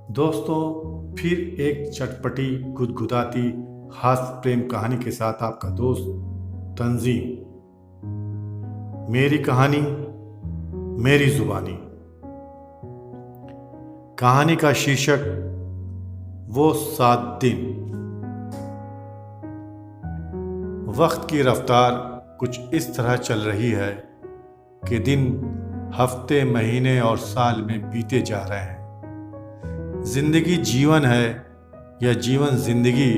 दोस्तों, फिर एक चटपटी गुदगुदाती हास्य प्रेम कहानी के साथ आपका दोस्त तंजीम। मेरी कहानी, मेरी जुबानी। कहानी का शीर्षक वो 7 दिन। वक्त की रफ्तार कुछ इस तरह चल रही है कि दिन हफ्ते, महीने और साल में बीते जा रहे हैं। जिंदगी जीवन है या जीवन जिंदगी,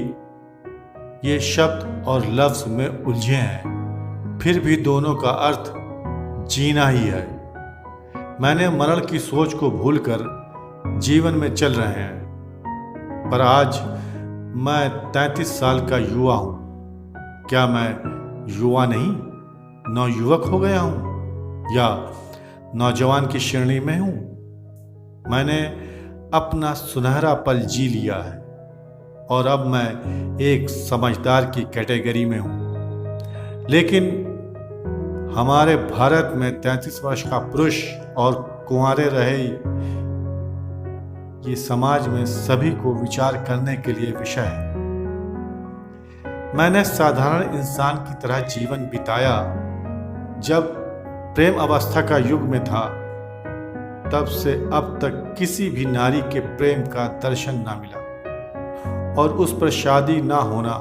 ये शब्द और लफ्ज में उलझे हैं, फिर भी दोनों का अर्थ जीना ही है। मैंने मरण की सोच को भूलकर जीवन में चल रहे हैं, पर आज मैं 33 साल का युवा हूँ। क्या मैं युवा नहीं, नौयुवक हो गया हूँ या नौजवान की श्रेणी में हूँ? मैंने अपना सुनहरा पल जी लिया है और अब मैं एक समझदार की कैटेगरी में हूँ। लेकिन हमारे भारत में 33 वर्ष का पुरुष और कुंवारे रहे ये समाज में सभी को विचार करने के लिए विषय है। मैंने साधारण इंसान की तरह जीवन बिताया। जब प्रेम अवस्था का युग में था, तब से अब तक किसी भी नारी के प्रेम का दर्शन ना मिला, और उस पर शादी ना होना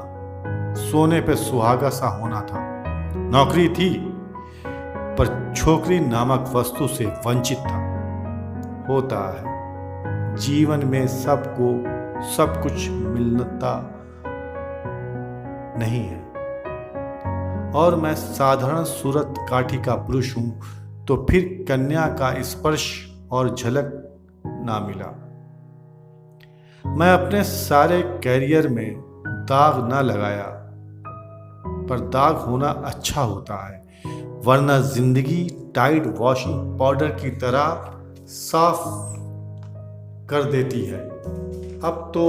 सोने पे सुहागा सा होना था। नौकरी थी, पर छोकरी नामक वस्तु से वंचित था। होता है जीवन में सबको सब कुछ मिलता नहीं है, और मैं साधारण सूरत काठी का पुरुष हूं, तो फिर कन्या का स्पर्श और झलक ना मिला। मैं अपने सारे कैरियर में दाग ना लगाया, पर दाग होना अच्छा होता है, वरना जिंदगी टाइड वॉशिंग पाउडर की तरह साफ कर देती है। अब तो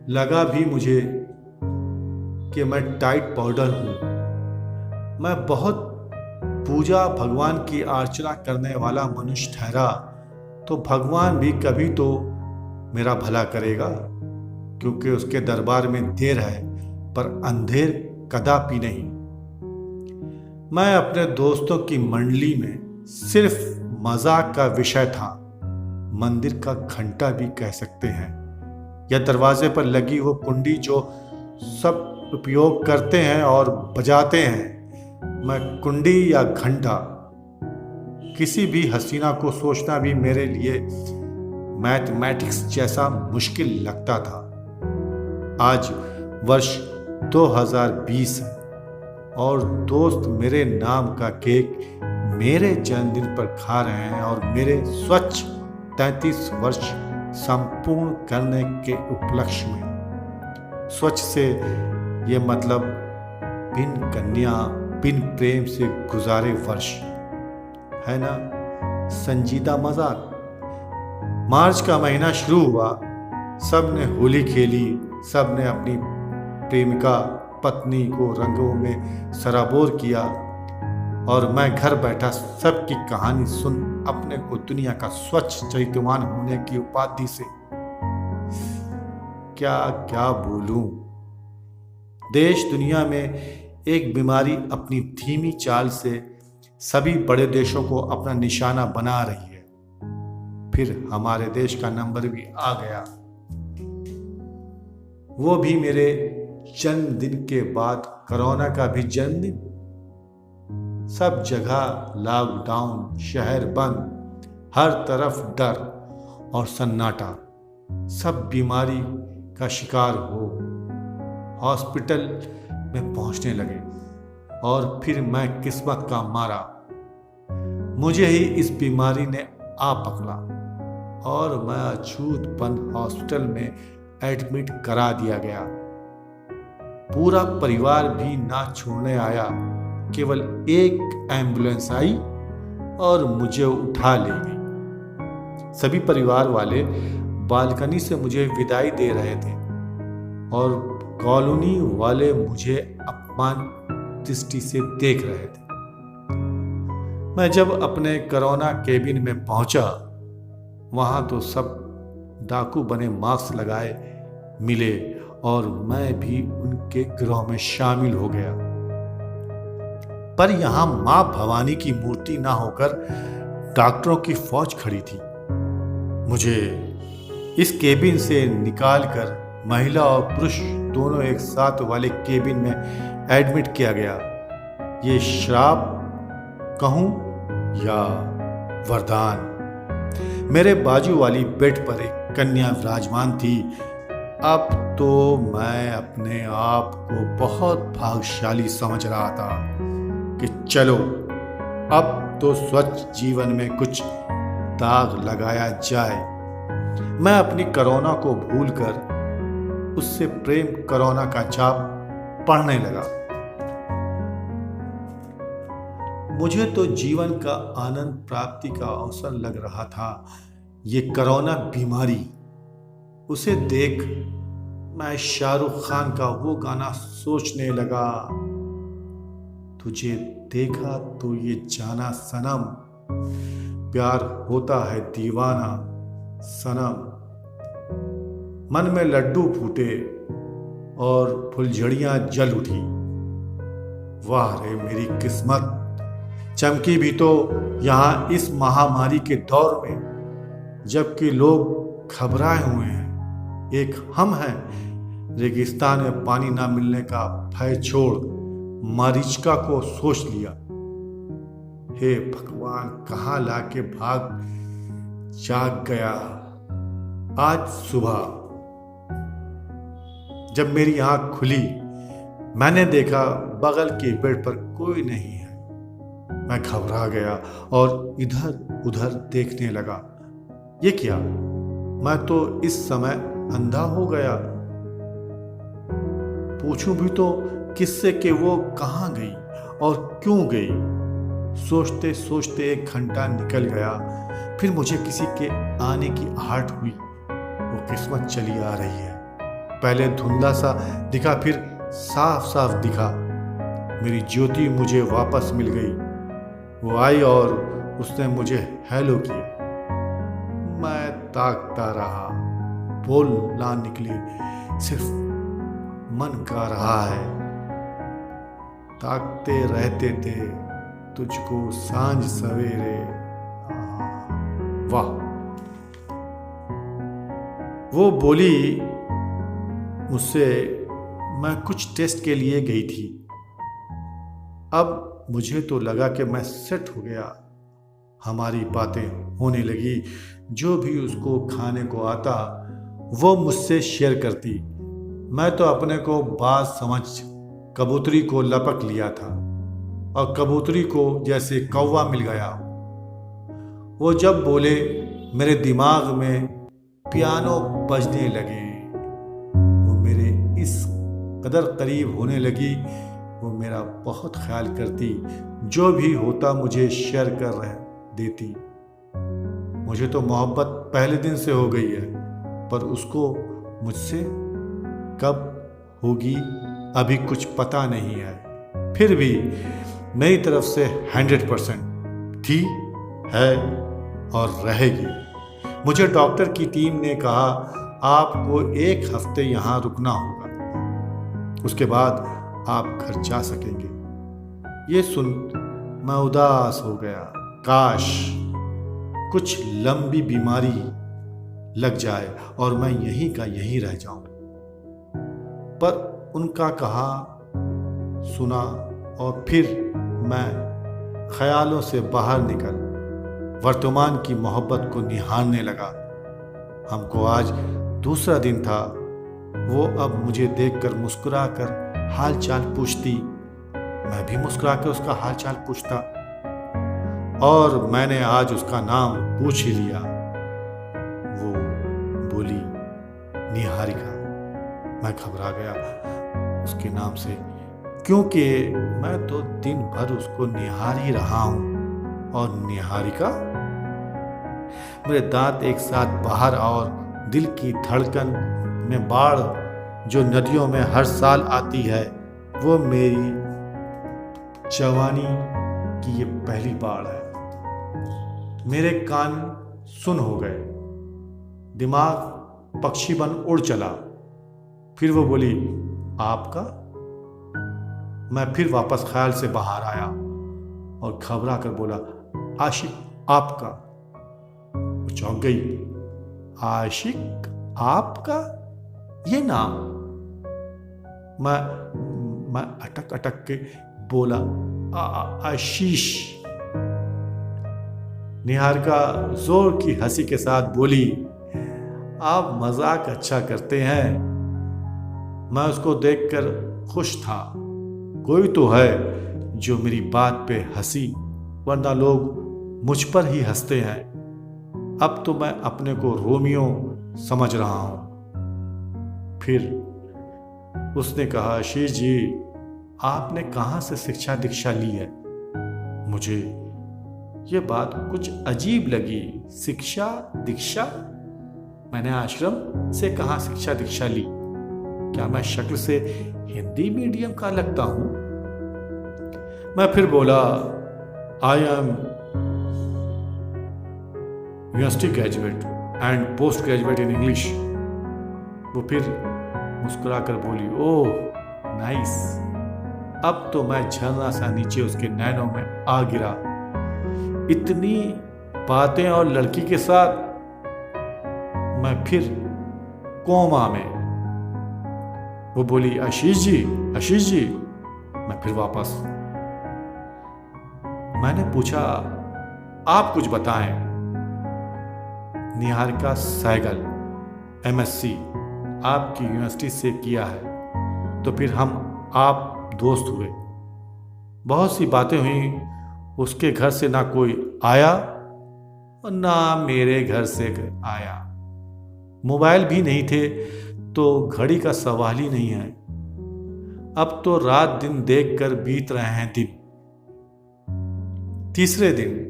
लगा भी मुझे कि मैं टाइड पाउडर हूं। मैं बहुत पूजा भगवान की अर्चना करने वाला मनुष्य ठहरा, तो भगवान भी कभी तो मेरा भला करेगा, क्योंकि उसके दरबार में देर है पर अंधेर कदापि नहीं। मैं अपने दोस्तों की मंडली में सिर्फ मजाक का विषय था, मंदिर का घंटा भी कह सकते हैं, या दरवाजे पर लगी वो कुंडी जो सब उपयोग करते हैं और बजाते हैं। मैं कुंडी या घंटा, किसी भी हसीना को सोचना भी मेरे लिए मैथमेटिक्स जैसा मुश्किल लगता था। आज वर्ष 2020 है और दोस्त मेरे नाम का केक मेरे जन्मदिन पर खा रहे हैं और मेरे स्वच्छ 33 वर्ष संपूर्ण करने के उपलक्ष्य में। स्वच्छ से ये मतलब बिन कन्या, बिन प्रेम से गुजारे वर्ष, है ना? संजीदा मजाक। मार्च का महीना शुरू हुआ, सब ने होली खेली, सब ने अपनी प्रेमिका पत्नी को रंगों में सराबोर किया, और मैं घर बैठा सबकी कहानी सुन अपने को दुनिया का स्वच्छ चरित्रवान होने की उपाधि से क्या क्या बोलूं। देश दुनिया में एक बीमारी अपनी धीमी चाल से सभी बड़े देशों को अपना निशाना बना रही है। फिर हमारे देश का नंबर भी आ गया, वो भी मेरे जन्मदिन के बाद कोरोना का भी जन्मदिन। सब जगह लॉकडाउन, शहर बंद, हर तरफ डर और सन्नाटा। सब बीमारी का शिकार हो हॉस्पिटल में पहुंचने लगे, और फिर मैं किस्मत का मारा, मुझे ही इस बीमारी ने आ पकड़ा और मैं अछूतपन हॉस्पिटल में एडमिट करा दिया गया। पूरा परिवार भी ना छोड़ने आया, केवल एक एम्बुलेंस आई और मुझे उठा ले गई। सभी परिवार वाले बालकनी से मुझे विदाई दे रहे थे, और कॉलोनी वाले मुझे अपमान दृष्टि से देख रहे थे। मैं जब अपने कोरोना केबिन में पहुंचा, वहाँ तो सब डाकू बने मास्क लगाए मिले और मैं भी उनके गिरोह में शामिल हो गया। पर यहाँ माँ भवानी की मूर्ति ना होकर डॉक्टरों की फौज खड़ी थी। मुझे इस केबिन से निकालकर महिला और पुरुष दोनों एक साथ वाले केबिन में एडमिट किया गया। ये श्राप कहूं या वरदान। मेरे बाजू वाली बेड पर एक कन्या विराजमान थी। अब तो मैं अपने आप को बहुत भाग्यशाली समझ रहा था कि चलो अब तो स्वच्छ जीवन में कुछ दाग लगाया जाए। मैं अपनी कोरोना को भूलकर उससे प्रेम कोरोना का जाप पढ़ने लगा। मुझे तो जीवन का आनंद प्राप्ति का अवसर लग रहा था। ये कोरोना बीमारी, उसे देख मैं शाहरुख खान का वो गाना सोचने लगा, तुझे देखा तो ये जाना सनम, प्यार होता है दीवाना सनम। मन में लड्डू फूटे और फुलझड़ियां जल उठी। वाह रे मेरी किस्मत, चमकी भी तो यहाँ इस महामारी के दौर में, जबकि लोग घबराए हुए हैं। एक हम हैं रेगिस्तान में पानी ना मिलने का भय छोड़ मारीचिका को सोच लिया। हे भगवान, कहाँ लाके भाग जाग गया। आज सुबह जब मेरी आंख खुली, मैंने देखा बगल के बेड पर कोई नहीं है। मैं घबरा गया और इधर उधर देखने लगा। ये क्या, मैं तो इस समय अंधा हो गया। पूछूं भी तो किससे कि वो कहाँ गई और क्यों गई। सोचते सोचते 1 घंटा निकल गया। फिर मुझे किसी के आने की आहट हुई। वो किस्मत चली आ रही है। पहले धुंधला सा दिखा, फिर साफ साफ दिखा। मेरी ज्योति मुझे वापस मिल गई। वो आई और उसने मुझे हेलो किया। मैं ताकता रहा, बोल ना निकली, सिर्फ मन गा रहा है। ताकते रहते थे तुझको सांझ सवेरे। वाह। वो बोली मुझसे, मैं कुछ टेस्ट के लिए गई थी। अब मुझे तो लगा कि मैं सेट हो गया। हमारी बातें होने लगी। जो भी उसको खाने को आता वो मुझसे शेयर करती। मैं तो अपने को बात समझ कबूतरी को लपक लिया था और कबूतरी को जैसे कौवा मिल गया। वो जब बोले मेरे दिमाग में पियानो बजने लगे। वो मेरे इस कदर करीब होने लगी। वो मेरा बहुत ख्याल करती। जो भी होता मुझे शेयर कर रह देती। मुझे तो मोहब्बत पहले दिन से हो गई है, पर उसको मुझसे कब होगी अभी कुछ पता नहीं है। फिर भी मेरी तरफ से 100% थी, है और रहेगी। मुझे डॉक्टर की टीम ने कहा आपको 1 हफ्ते यहाँ रुकना होगा, उसके बाद आप घर जा सकेंगे। ये सुन मैं उदास हो गया। काश कुछ लंबी बीमारी लग जाए और मैं यहीं का यहीं रह जाऊं। पर उनका कहा सुना और फिर मैं ख्यालों से बाहर निकल वर्तमान की मोहब्बत को निहारने लगा। हमको आज दूसरा दिन था। वो अब मुझे देखकर मुस्कुराकर हाल चाल पूछती। मैं भी मुस्कुराकर उसका हाल चाल पूछता और मैंने आज उसका नाम पूछ ही लिया। वो बोली निहारिका। मैं घबरा गया उसके नाम से, क्योंकि मैं तो दिन भर उसको निहार ही रहा हूं। और निहारिका, मेरे दांत एक साथ बाहर और दिल की धड़कन में बाढ़ जो नदियों में हर साल आती है, वो मेरी जवानी की ये पहली बाढ़ है। मेरे कान सुन हो गए। दिमाग पक्षी बन उड़ चला। फिर वो बोली, आपका? मैं फिर वापस ख्याल से बाहर आया और घबरा कर बोला, आशिक आपका। वो चौंक गई। आशिक आपका, ये नाम? मैं अटक अटक के बोला, आशीष। निहारिका जोर की हंसी के साथ बोली, आप मजाक अच्छा करते हैं। मैं उसको देखकर खुश था। कोई तो है जो मेरी बात पे हंसी, वरना लोग मुझ पर ही हंसते हैं। अब तो मैं अपने को रोमियो समझ रहा हूं। फिर उसने कहा, आशीष जी, आपने कहाँ से शिक्षा दीक्षा ली है? मुझे ये बात कुछ अजीब लगी। शिक्षा दीक्षा? मैंने आश्रम से कहाँ शिक्षा दीक्षा ली? क्या मैं शक्ल से हिंदी मीडियम का लगता हूं? मैं फिर बोला, I am university graduate and post graduate in English. वो फिर मुस्कुराकर बोली, ओह नाइस। अब तो मैं झरना सा नीचे उसके नैनों में आ गिरा। इतनी बातें और लड़की के साथ मैं फिर कोमा में। वो बोली, आशीष जी, आशीष जी। मैं फिर वापस। मैंने पूछा, आप कुछ बताएं। निहारिका सहगल, MSc आपकी यूनिवर्सिटी से किया है, तो फिर हम आप दोस्त हुए। बहुत सी बातें हुई। उसके घर से ना कोई आया और ना मेरे घर से आया। मोबाइल भी नहीं थे, तो घड़ी का सवाल ही नहीं है। अब तो रात दिन देखकर बीत रहे हैं दिन। तीसरे दिन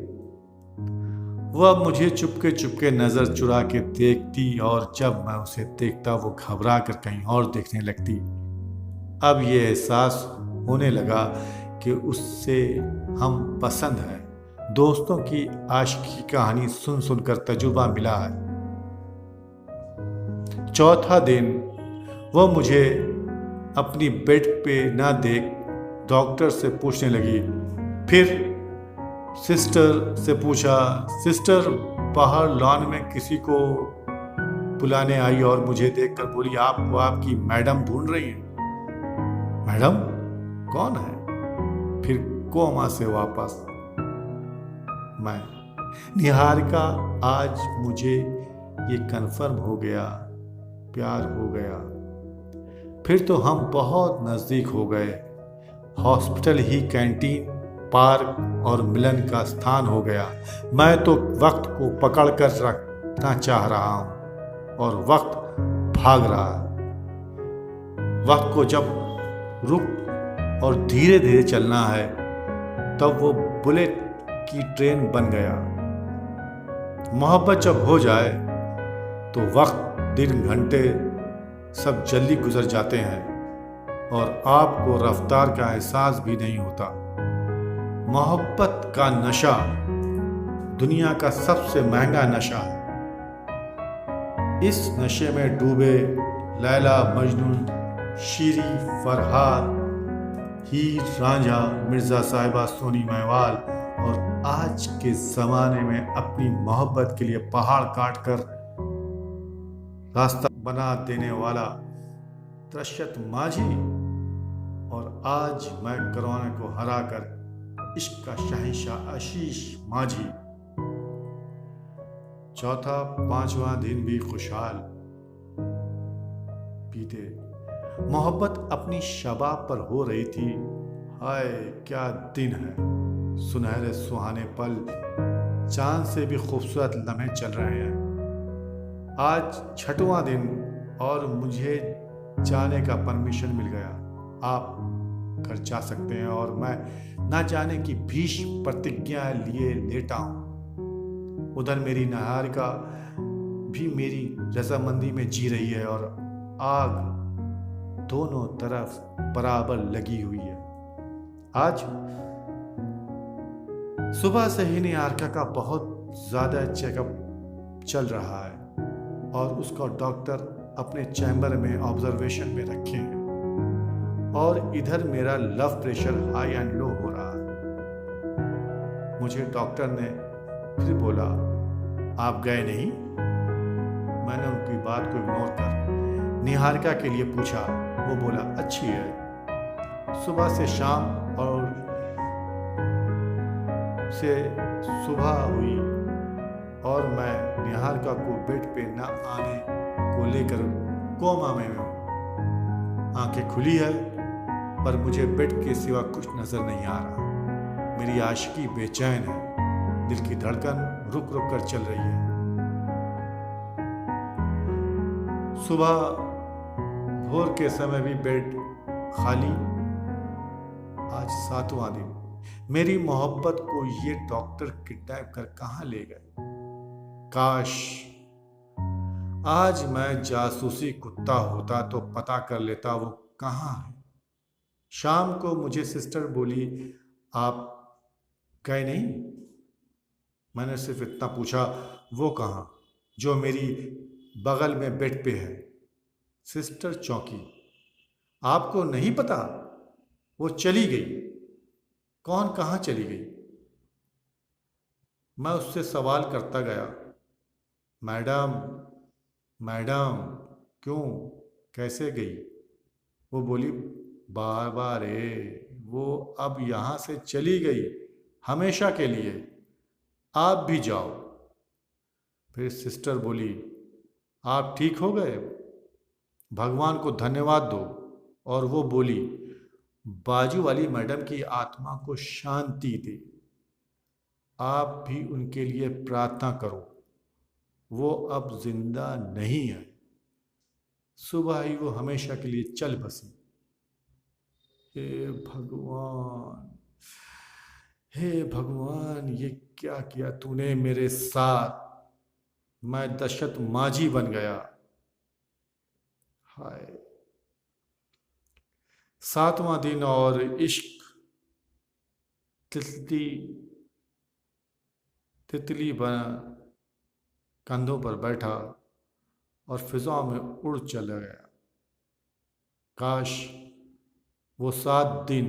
वह मुझे चुपके चुपके नजर चुरा के देखती और जब मैं उसे देखता वो घबरा कर कहीं और देखने लगती। अब ये एहसास होने लगा कि उससे हम पसंद हैं। दोस्तों की आशिकी की कहानी सुन सुनकर तजुर्बा मिला है। चौथा दिन वह मुझे अपनी बेड पे ना देख डॉक्टर से पूछने लगी। फिर सिस्टर से पूछा, सिस्टर बाहर लॉन में किसी को बुलाने आई और मुझे देखकर बोली, आपको आपकी मैडम ढूंढ रही हैं। मैडम कौन है? फिर कोमा से वापस मैं। निहारिका, आज मुझे ये कन्फर्म हो गया, प्यार हो गया। फिर तो हम बहुत नजदीक हो गए। हॉस्पिटल ही कैंटीन, पार्क और मिलन का स्थान हो गया। मैं तो वक्त को पकड़ कर रखना चाह रहा हूं और वक्त भाग रहा है। वक्त को जब रुक और धीरे धीरे चलना है, तब वो बुलेट की ट्रेन बन गया। मोहब्बत जब हो जाए तो वक्त, दिन, घंटे सब जल्दी गुजर जाते हैं और आपको रफ्तार का एहसास भी नहीं होता। मोहब्बत का नशा दुनिया का सबसे महंगा नशा है। इस नशे में डूबे लैला, मजनून, शीरी, फरहाद, हीर, रांझा, मिर्जा साहिबा, सोनी महवाल और आज के ज़माने में अपनी मोहब्बत के लिए पहाड़ काट कर रास्ता बना देने वाला तरशत माझी, और आज मैं कोरोना को हरा कर इश्क का शहंशाह आशीष माझी। चौथा पांचवा दिन भी खुशहाल बीते। मोहब्बत अपनी शबाब पर हो रही थी। हाय क्या दिन है, सुनहरे सुहाने पल, चांद से भी खूबसूरत लम्हे चल रहे हैं। आज छठवां दिन और मुझे जाने का परमिशन मिल गया। आप घर जा सकते हैं और मैं ना जाने की भीष्म प्रतिज्ञा लिए लेटा हूं। उधर मेरी निहारिका भी मेरी रजामंदी में जी रही है और आग दोनों तरफ बराबर लगी हुई है। आज सुबह से ही निहारिका का बहुत ज्यादा चेकअप चल रहा है। और उसका डॉक्टर अपने चैम्बर में ऑब्जर्वेशन में रखे हैं और इधर मेरा love pressure high and low हो रहा है। मुझे डॉक्टर ने फिर बोला, आप गए नहीं? मैंने उनकी बात को इग्नोर कर निहारिका के लिए पूछा। वो बोला, अच्छी है। सुबह से शाम और से सुबह हुई और मैं निहारिका को बेड पे न आने को लेकर कोमा में हूँ। आंखें खुली है पर मुझे बेड के सिवा कुछ नजर नहीं आ रहा। मेरी आशिकी बेचैन है, दिल की धड़कन रुक रुक कर चल रही है। सुबह भोर के समय भी बेड खाली। आज 7वां दिन। मेरी मोहब्बत को ये डॉक्टर किडनैप कर कहाँ ले गए? काश आज मैं जासूसी कुत्ता होता तो पता कर लेता वो कहाँ है। शाम को मुझे सिस्टर बोली, आप गए नहीं? मैंने सिर्फ इतना पूछा, वो कहाँ जो मेरी बगल में बेड पे है? सिस्टर चौंकी। आपको नहीं पता? वो चली गई। कौन कहाँ चली गई? मैं उससे सवाल करता गया, मैडम मैडम क्यों, कैसे गई? वो बोली, बाबा रे, वो अब यहाँ से चली गई हमेशा के लिए, आप भी जाओ। फिर सिस्टर बोली, आप ठीक हो गए? भगवान को धन्यवाद दो। और वो बोली, बाजू वाली मैडम की आत्मा को शांति दे, आप भी उनके लिए प्रार्थना करो, वो अब जिंदा नहीं है। सुबह ही वो हमेशा के लिए चल बसी। हे भगवान, हे भगवान, ये क्या किया तूने मेरे साथ? मैं दशरथ माझी बन गया। हाय। 7वां दिन और इश्क तितली बना कंधों पर बैठा और फिजा में उड़ चला गया। काश वो 7 दिन